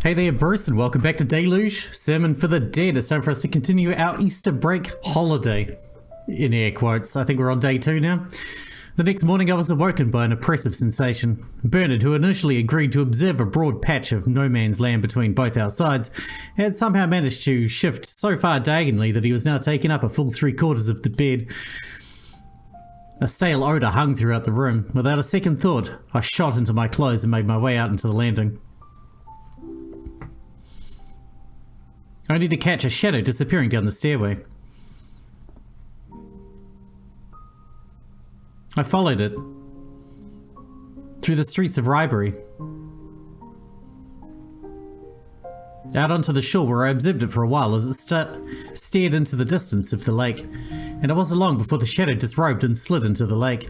Hey there, Bruce, and welcome back to Deluge, Sermon for the Dead. It's time for us to continue our Easter break holiday. In air quotes. I think we're on day 2 now. The next morning I was awoken by an oppressive sensation. Bernard, who initially agreed to observe a broad patch of no man's land between both our sides, had somehow managed to shift so far diagonally that he was now taking up a full 3/4 of the bed. A stale odour hung throughout the room. Without a second thought, I shot into my clothes and made my way out into the landing. Only to catch a shadow disappearing down the stairway. I followed it through the streets of Rybury, out onto the shore where I observed it for a while as it stared into the distance of the lake, and it wasn't long before the shadow disrobed and slid into the lake.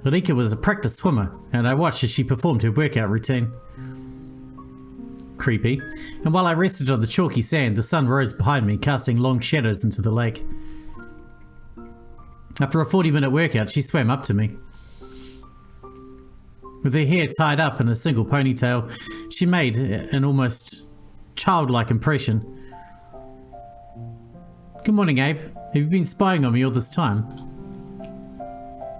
Ulrika was a practiced swimmer, and I watched as she performed her workout routine. Creepy. And while I rested on the chalky sand, the sun rose behind me, casting long shadows into the lake. After a 40-minute workout, she swam up to me. With her hair tied up in a single ponytail, she made an almost childlike impression. Good morning, Abe. Have you been spying on me all this time?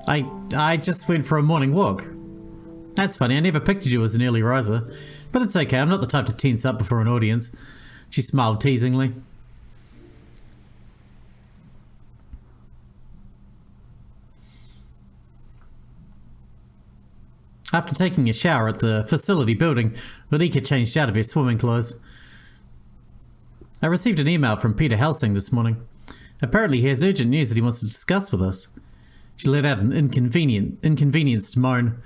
I just went for a morning walk. That's funny, I never pictured you as an early riser. But it's okay, I'm not the type to tense up before an audience. She smiled teasingly. After taking a shower at the facility building, Ulrika changed out of her swimming clothes. I received an email from Peter Helsing this morning. Apparently he has urgent news that he wants to discuss with us. She let out an inconvenienced moan.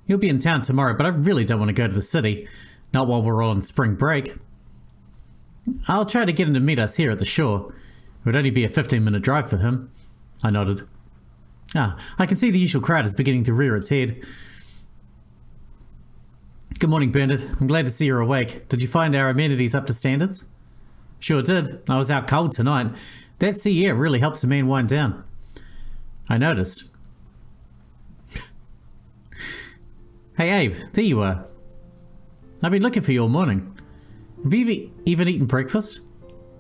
He'll be in town tomorrow, but I really don't want to go to the city. Not while we're all on spring break. I'll try to get him to meet us here at the shore. It would only be a 15-minute drive for him. I nodded. I can see the usual crowd is beginning to rear its head. Good morning, Bernard. I'm glad to see you're awake. Did you find our amenities up to standards? Sure did. I was out cold tonight. That sea air really helps a man wind down. I noticed. Hey Abe, there you are. I've been looking for you all morning. Have you even eaten breakfast?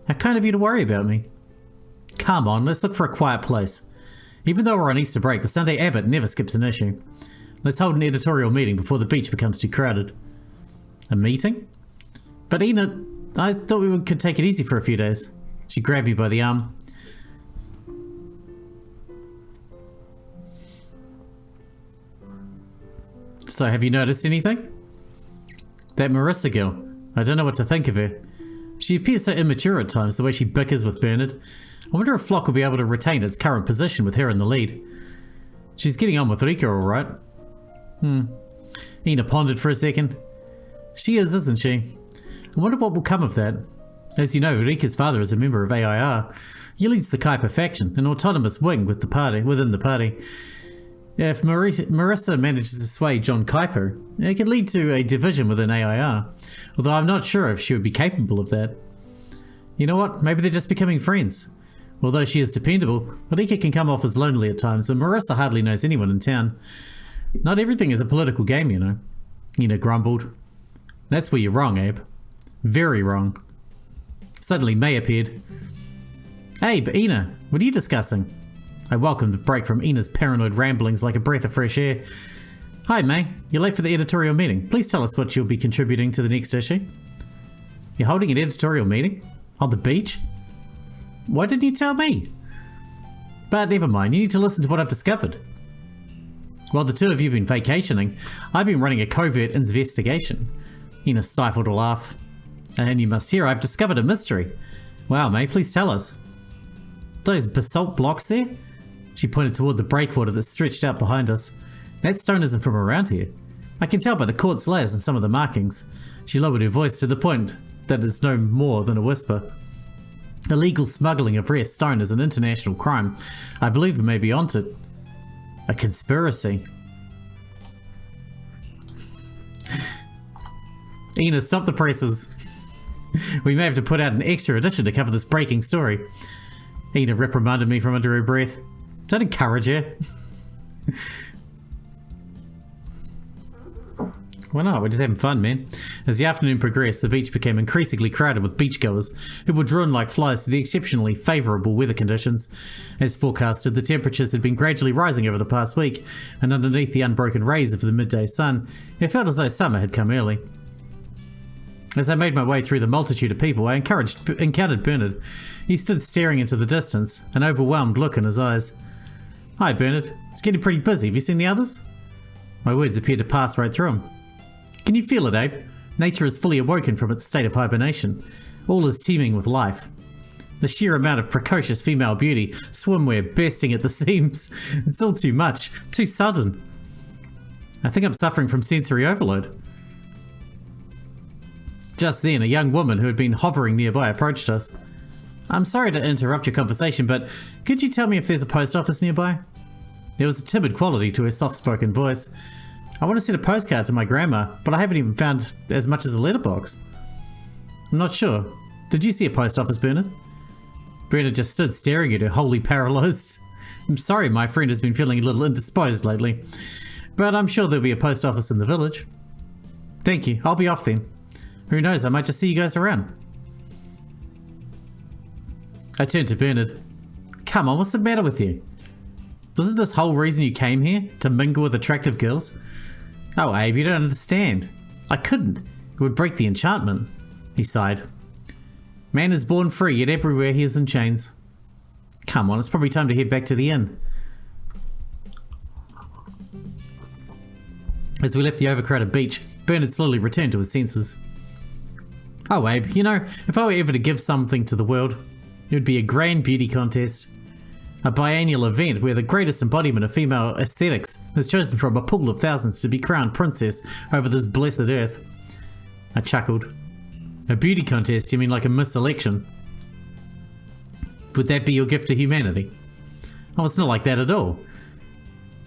How kind of you to worry about me. Come on, let's look for a quiet place. Even though we're on Easter break, the Sunday Abbot never skips an issue. Let's hold an editorial meeting before the beach becomes too crowded. A meeting? But Ina, I thought we could take it easy for a few days. She grabbed me by the arm. So have you noticed anything? That Marissa girl, I don't know what to think of her. She appears so immature at times, the way she bickers with Bernard. I wonder if Flock will be able to retain its current position with her in the lead. She's getting on with Rika all right. Ina pondered for a second. She is, isn't she? I wonder what will come of that. As you know, Rika's father is a member of AIR. He leads the Kuiper faction, an autonomous wing within the party. If Marissa manages to sway John Kuiper, it could lead to a division within AIR, although I'm not sure if she would be capable of that. You know what? Maybe they're just becoming friends. Although she is dependable, Ulrika can come off as lonely at times, and Marissa hardly knows anyone in town. Not everything is a political game, you know. Ina grumbled. That's where you're wrong, Abe. Very wrong. Suddenly, May appeared. Abe, Ina, what are you discussing? I welcomed the break from Ina's paranoid ramblings like a breath of fresh air. Hi, May. You're late for the editorial meeting. Please tell us what you'll be contributing to the next issue. You're holding an editorial meeting? On the beach? Why didn't you tell me? But never mind, you need to listen to what I've discovered. While the two of you have been vacationing, I've been running a covert investigation. Ina stifled a laugh. And you must hear, I've discovered a mystery. Wow, May, please tell us. Those basalt blocks there? She pointed toward the breakwater that stretched out behind us. That stone isn't from around here. I can tell by the quartz layers and some of the markings. She lowered her voice to the point that it's no more than a whisper. Illegal smuggling of rare stone is an international crime. I believe we may be onto it. A conspiracy. Ina, stop the presses. We may have to put out an extra edition to cover this breaking story. Ina reprimanded me from under her breath. Don't encourage her. Why not? We're just having fun, man. As the afternoon progressed, the beach became increasingly crowded with beachgoers who were drawn like flies to the exceptionally favourable weather conditions. As forecasted, the temperatures had been gradually rising over the past week, and underneath the unbroken rays of the midday sun, it felt as though summer had come early. As I made my way through the multitude of people, I encountered Bernard. He stood staring into the distance, an overwhelmed look in his eyes. "Hi, Bernard. It's getting pretty busy. Have you seen the others?" My words appeared to pass right through him. "Can you feel it, Abe? Nature is fully awoken from its state of hibernation. All is teeming with life. The sheer amount of precocious female beauty, swimwear bursting at the seams. It's all too much, too sudden. I think I'm suffering from sensory overload." Just then, a young woman who had been hovering nearby approached us. "I'm sorry to interrupt your conversation, but could you tell me if there's a post office nearby?" There was a timid quality to her soft-spoken voice. "I want to send a postcard to my grandma, but I haven't even found as much as a letterbox." "I'm not sure. Did you see a post office, Bernard?" Bernard just stood staring at her, wholly paralysed. "I'm sorry, my friend has been feeling a little indisposed lately, but I'm sure there'll be a post office in the village." "Thank you. I'll be off then. Who knows, I might just see you guys around." I turned to Bernard. "Come on, what's the matter with you? Wasn't this whole reason you came here? To mingle with attractive girls?" "Oh, Abe, you don't understand. I couldn't. It would break the enchantment." He sighed. "Man is born free, yet everywhere he is in chains. Come on, it's probably time to head back to the inn." As we left the overcrowded beach, Bernard slowly returned to his senses. "Oh, Abe, you know, if I were ever to give something to the world, it would be a grand beauty contest. A biennial event where the greatest embodiment of female aesthetics is chosen from a pool of thousands to be crowned princess over this blessed earth." I chuckled. "A beauty contest? You mean like a Miss Election? Would that be your gift to humanity?" "Oh, it's not like that at all.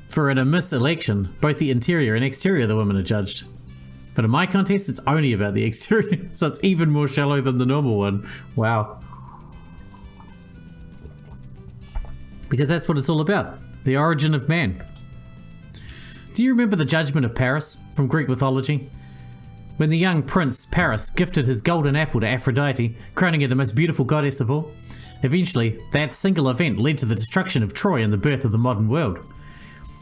For in a Miss Election, both the interior and exterior of the women are judged. But in my contest, it's only about the exterior, so it's even more shallow than the normal one. Wow." Because that's what it's all about. The origin of man. Do you remember the judgment of Paris from Greek mythology? When the young prince Paris gifted his golden apple to Aphrodite, crowning her the most beautiful goddess of all. Eventually, that single event led to the destruction of Troy and the birth of the modern world.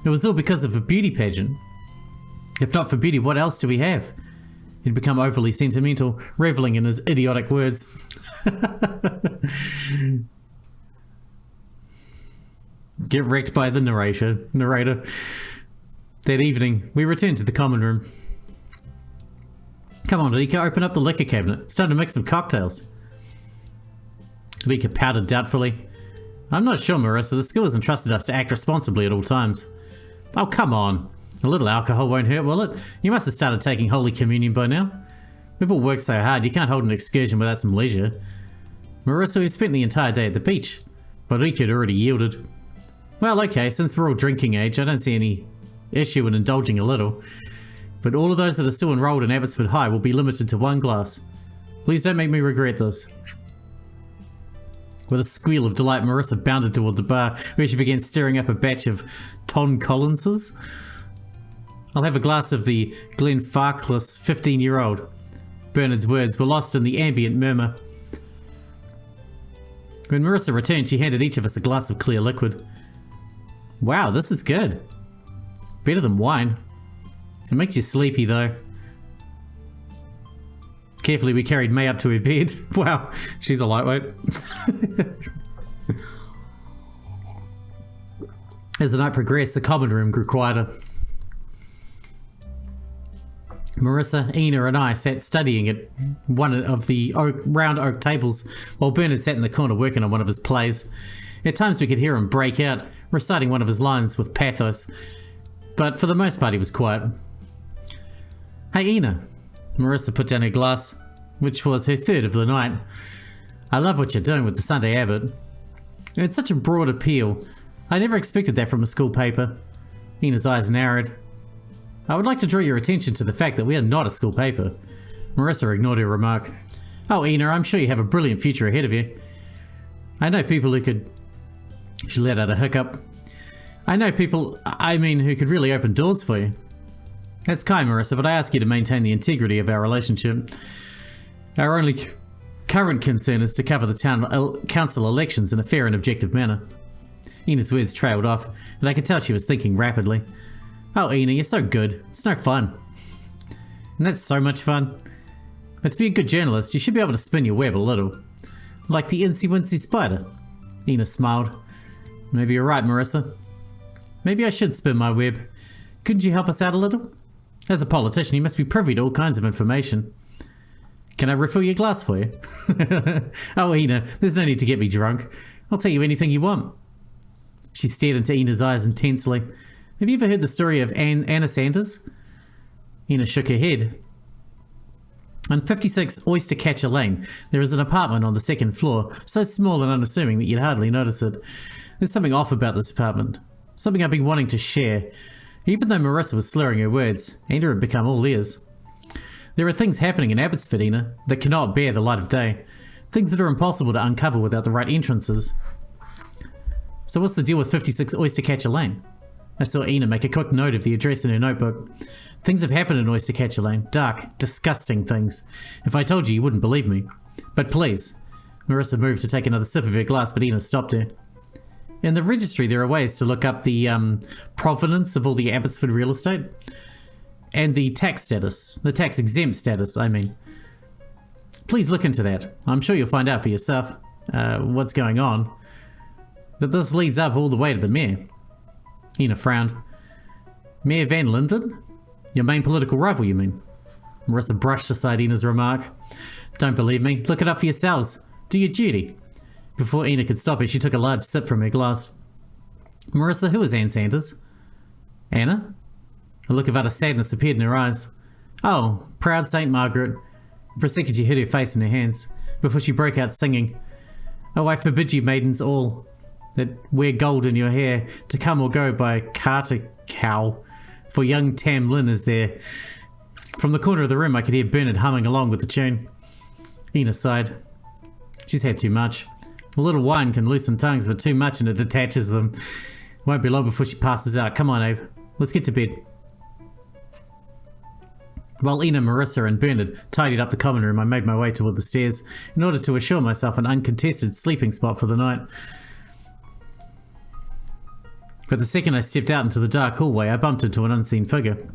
It was all because of a beauty pageant. If not for beauty, what else do we have? He'd become overly sentimental, reveling in his idiotic words. Get wrecked by the narrator. That evening, we returned to the common room. "Come on, Rika, open up the liquor cabinet. It's time to mix some cocktails." Rika pouted doubtfully. "I'm not sure, Marissa. The school has entrusted us to act responsibly at all times." "Oh, come on. A little alcohol won't hurt, will it? You must have started taking Holy Communion by now. We've all worked so hard, you can't hold an excursion without some leisure." "Marissa, we spent the entire day at the beach." But Rika had already yielded. "Well, okay, since we're all drinking age, I don't see any issue in indulging a little. But all of those that are still enrolled in Abbotsford High will be limited to one glass. Please don't make me regret this." With a squeal of delight, Marissa bounded toward the bar, where she began stirring up a batch of Ton Collinses. "I'll have a glass of the Glenfarclas 15-year-old. Bernard's words were lost in the ambient murmur. When Marissa returned, she handed each of us a glass of clear liquid. "Wow, this is good. Better than wine. It makes you sleepy, though." Carefully, we carried May up to her bed. Wow, she's a lightweight. As the night progressed, the common room grew quieter. Marissa, Ina and I sat studying at one of the round oak tables while Bernard sat in the corner working on one of his plays. At times we could hear him break out, reciting one of his lines with pathos, but for the most part he was quiet. "Hey Ina," Marissa put down her glass, which was her third of the night. "I love what you're doing with the Sunday Abbot. It's such a broad appeal. I never expected that from a school paper." Ina's eyes narrowed. "I would like to draw your attention to the fact that we are not a school paper." Marissa ignored her remark. "Oh, Ina, I'm sure you have a brilliant future ahead of you. I know people who could..." She let out a hiccup. "I know people, who could really open doors for you." That's kind, Marissa, but I ask you to maintain the integrity of our relationship. Our only current concern is to cover the town council elections in a fair and objective manner. Ina's words trailed off, and I could tell she was thinking rapidly. Oh, Ina, you're so good. It's no fun. And that's so much fun. But to be a good journalist, you should be able to spin your web a little. Like the incy-wincy spider. Ina smiled. Maybe you're right, Marissa. Maybe I should spin my web. Couldn't you help us out a little? As a politician, you must be privy to all kinds of information. Can I refill your glass for you? Oh, Ina, there's no need to get me drunk. I'll tell you anything you want. She stared into Ina's eyes intensely. Have you ever heard the story of Anna Sanders? Ina shook her head. On 56 Oyster Catcher Lane, there is an apartment on the second floor, so small and unassuming that you'd hardly notice it. There's something off about this apartment. Something I've been wanting to share. Even though Marissa was slurring her words, Ina had become all ears. There are things happening in Abbotsford, Ina, that cannot bear the light of day. Things that are impossible to uncover without the right entrances. So what's the deal with 56 Oyster Catcher Lane? I saw Ina make a quick note of the address in her notebook. Things have happened in Oyster Catcher Lane. Dark, disgusting things. If I told you, you wouldn't believe me. But please. Marissa moved to take another sip of her glass, but Ina stopped her. In the registry, there are ways to look up the provenance of all the Abbotsford real estate. And the tax status. The tax exempt status, I mean. Please look into that. I'm sure you'll find out for yourself what's going on. But this leads up all the way to the mayor. Ina frowned. Mayor Van Linden? Your main political rival, you mean? Marissa brushed aside Ina's remark. Don't believe me? Look it up for yourselves. Do your duty. Before Ina could stop her, she took a large sip from her glass. Marissa, who is Ann Sanders? Anna? A look of utter sadness appeared in her eyes. Oh, proud Saint Margaret. For a second she hid her face in her hands, before she broke out singing. Oh, I forbid you maidens all, that wear gold in your hair, to come or go by Carter cow, for young Tam Lin is there. From the corner of the room I could hear Bernard humming along with the tune. Ina sighed. She's had too much. A little wine can loosen tongues, but too much and it detaches them. Won't be long before she passes out. Come on, Abe. Let's get to bed. While Ina, Marissa and Bernard tidied up the common room, I made my way toward the stairs in order to assure myself an uncontested sleeping spot for the night. But the second I stepped out into the dark hallway, I bumped into an unseen figure.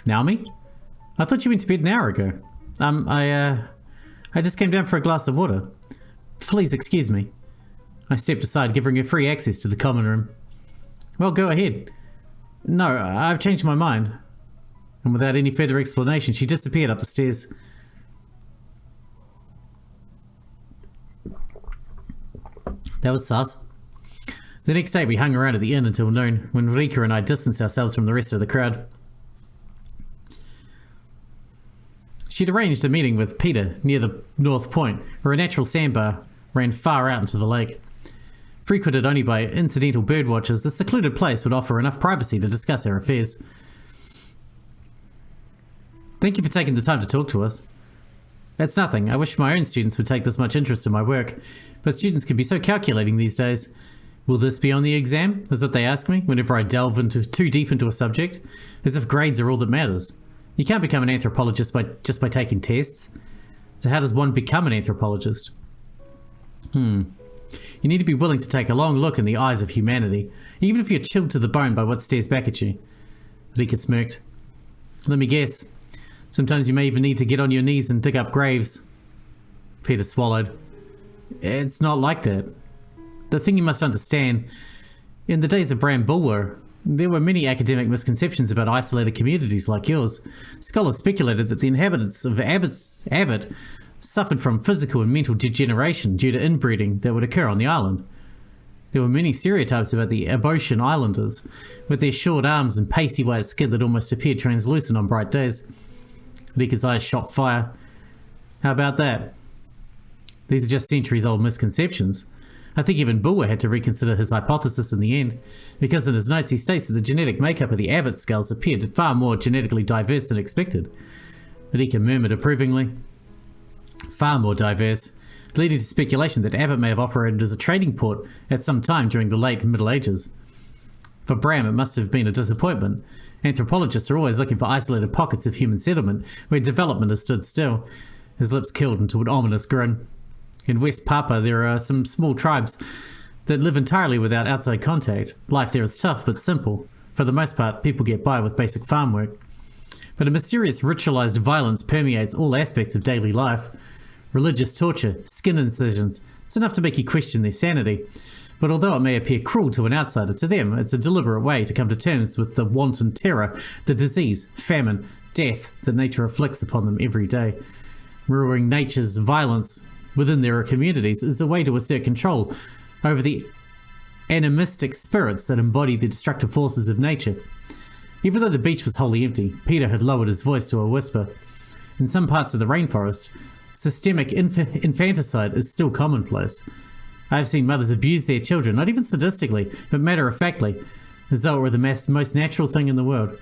Naomi? I thought you went to bed an hour ago. I just came down for a glass of water. Please excuse me. I stepped aside, giving her free access to the common room. Well, go ahead. No, I've changed my mind. And without any further explanation, she disappeared up the stairs. That was sus. The next day we hung around at the inn until noon, when Rika and I distanced ourselves from the rest of the crowd. She'd arranged a meeting with Peter near the North Point, where a natural sandbar ran far out into the lake. Frequented only by incidental birdwatchers, the secluded place would offer enough privacy to discuss our affairs. Thank you for taking the time to talk to us. That's nothing. I wish my own students would take this much interest in my work, but students can be so calculating these days. Will this be on the exam? Is what they ask me whenever I delve too deep into a subject, as if grades are all that matters. You can't become an anthropologist just by taking tests. So how does one become an anthropologist? You need to be willing to take a long look in the eyes of humanity, even if you're chilled to the bone by what stares back at you. Rika smirked. Let me guess. Sometimes you may even need to get on your knees and dig up graves. Peter swallowed. It's not like that. The thing you must understand, in the days of Bram Bulwer, there were many academic misconceptions about isolated communities like yours. Scholars speculated that the inhabitants of Abbott suffered from physical and mental degeneration due to inbreeding that would occur on the island. There were many stereotypes about the Abbotsford Islanders, with their short arms and pasty white skin that almost appeared translucent on bright days. Rika's eyes shot fire. How about that? These are just centuries-old misconceptions. I think even Bulwer had to reconsider his hypothesis in the end, because in his notes he states that the genetic makeup of the Abbott skulls appeared far more genetically diverse than expected. Rika murmured approvingly. Far more diverse, leading to speculation that Abbott may have operated as a trading port at some time during the late Middle Ages. For Bram, it must have been a disappointment. Anthropologists are always looking for isolated pockets of human settlement where development has stood still. His lips curled into an ominous grin. In West Papua, there are some small tribes that live entirely without outside contact. Life there is tough but simple. For the most part, people get by with basic farm work. But a mysterious ritualized violence permeates all aspects of daily life. Religious torture, skin incisions, it's enough to make you question their sanity. But although it may appear cruel to an outsider, to them it's a deliberate way to come to terms with the wanton terror, the disease, famine, death that nature afflicts upon them every day. Mirroring nature's violence within their communities is a way to assert control over the animistic spirits that embody the destructive forces of nature. Even though the beach was wholly empty, Peter had lowered his voice to a whisper. In some parts of the rainforest, systemic infanticide is still commonplace. I have seen mothers abuse their children, not even sadistically, but matter-of-factly, as though it were the most natural thing in the world.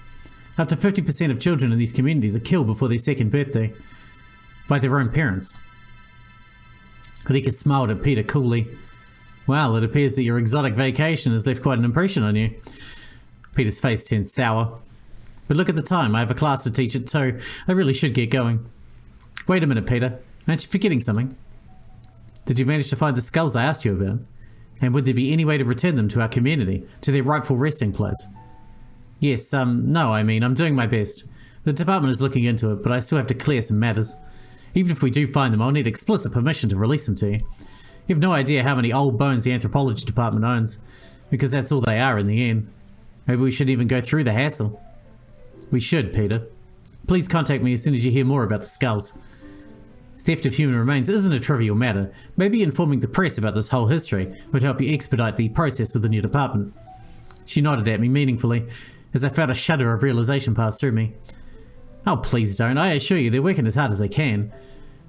Up to 50% of children in these communities are killed before their second birthday by their own parents. Rika smiled at Peter coolly. Well, it appears that your exotic vacation has left quite an impression on you. Peter's face turned sour. But look at the time, I have a class to teach at 2. I really should get going. Wait a minute, Peter. Aren't you forgetting something? Did you manage to find the skulls I asked you about? And would there be any way to return them to our community, to their rightful resting place? Yes, no, I'm doing my best. The department is looking into it, but I still have to clear some matters. Even if we do find them, I'll need explicit permission to release them to you. You have no idea how many old bones the anthropology department owns, because that's all they are in the end. Maybe we shouldn't even go through the hassle. We should, Peter. Please contact me as soon as you hear more about the skulls. Theft of human remains isn't a trivial matter. Maybe informing the press about this whole history would help you expedite the process within your department. She nodded at me meaningfully, as I felt a shudder of realization pass through me. Oh, please don't. I assure you they're working as hard as they can.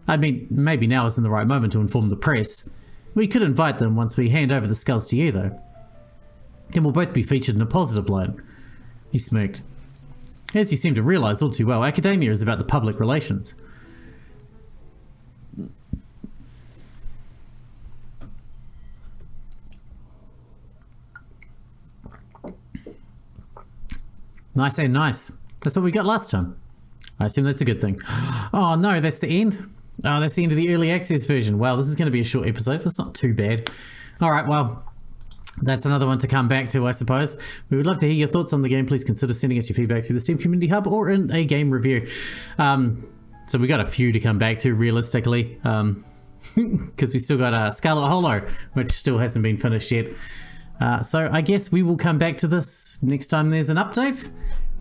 I mean, maybe now isn't the right moment to inform the press. We could invite them once we hand over the skulls to you, though. Then we'll both be featured in a positive light. He smirked. As you seem to realize all too well, academia is about the public relations. Nice and nice. That's what we got last time. I assume that's a good thing. Oh no, that's the end. Oh, that's the end of the early access version. Wow, this is going to be a short episode. It's not too bad. Alright, well, that's another one to come back to, I suppose. We would love to hear your thoughts on the game. Please consider sending us your feedback through the Steam Community Hub or in a game review. So we got a few to come back to, realistically. Because we still got Scarlet Hollow, which still hasn't been finished yet. So I guess we will come back to this next time there's an update.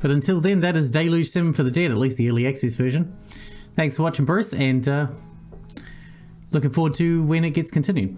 But until then, that is Deluge 7 for the Dead, at least the early access version. Thanks for watching, Bruce, and looking forward to when it gets continued.